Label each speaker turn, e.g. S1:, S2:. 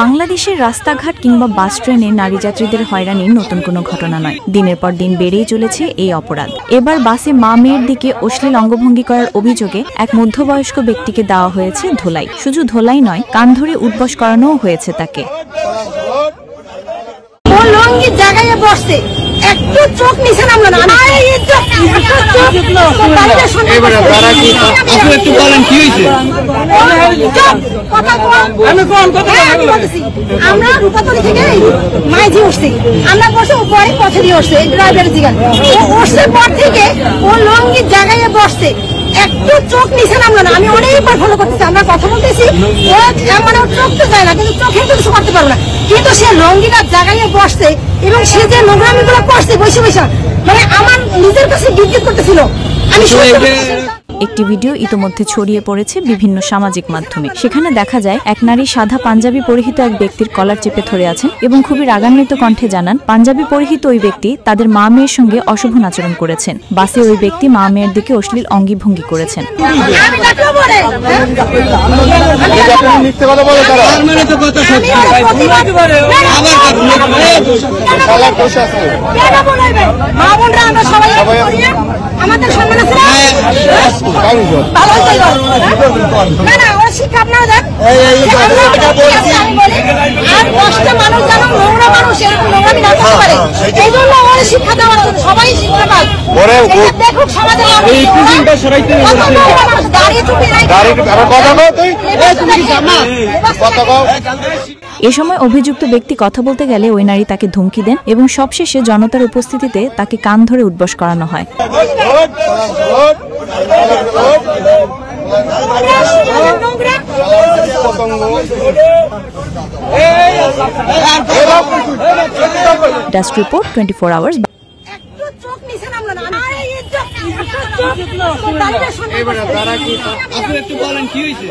S1: বাংলাদেশের রাস্তাঘাট কিংবা বাস ট্রেনে নারী যাত্রীদের হয়রানির নতুন কোনো ঘটনা নয়। দিনের পর দিন বেড়েই চলেছে এই অপরাধ। এবার বাসে মা মেয়ের দিকে অশ্লীল অঙ্গভঙ্গি করার অভিযোগে এক মধ্যবয়স্ক ব্যক্তিকে দেওয়া হয়েছে ধোলাই। শুধু ধোলাই নয়, কান ধরে উঠবস করানোও হয়েছে তাকে।
S2: একটু চোখ নিচে নামলো না। আমরা রূপাতলি থেকে মাইজি উঠছি, আমরা বসে পরে পথে দিয়ে উঠছে ড্রাইভারের জিগান উঠছে পর থেকে ও লঙ্গির জায়গায় বসছে, একটু চোখ নিচে নামলো না। আমি অনেকবার ফলো করতেছি, আমরা কথা বলতেছি, ও মানে চোখ তো যায় না, কিন্তু চোখে তো কিছু করতে পারবো না। কিন্তু সে লঙ্গিটার জায়গায় বসছে এবং সে যে নোংরামি গুলো করছে বসে বসে, মানে আমার নিজের কাছে বিদ্যুৎ করতেছিল। আমি
S1: একটি ভিডিও ইতোমধ্যে ছড়িয়ে পড়েছে বিভিন্ন সামাজিক মাধ্যমে। সেখানে দেখা যায় এক নারী সাদা পাঞ্জাবি পরিহিত এক ব্যক্তির কলার চেপে ধরে আছেন এবং খুবই রাগান্বিত কণ্ঠে জানান, পাঞ্জাবি পরিহিত ওই ব্যক্তি তাদের মা মেয়ের সঙ্গে অশোভন আচরণ করেছেন। বাসে ওই ব্যক্তি মা মেয়ের দিকে অশ্লীল অঙ্গভঙ্গি করেছেন।
S2: আমাদের সম্মান আছে না, ওরা শিক্ষা আপনারা দেন। আর 10টা মানুষ যেন নোংরা মানুষ এরকম নোংরামি না করতে পারে, এই জন্য ওরা শিক্ষা দেওয়ার জন্য সবাই শিক্ষা পায়। দেখুক সমাজে
S1: এ সময় অভিযুক্ত ব্যক্তি কথা বলতে গেলে ওই নারী তাকে ধমকি দেন এবং সবশেষে জনতার উপস্থিতিতে তাকে কান ধরে উঠবস করানো হয়। Desk report 24 hours.
S3: আপনি একটু বলেন কি হয়েছে?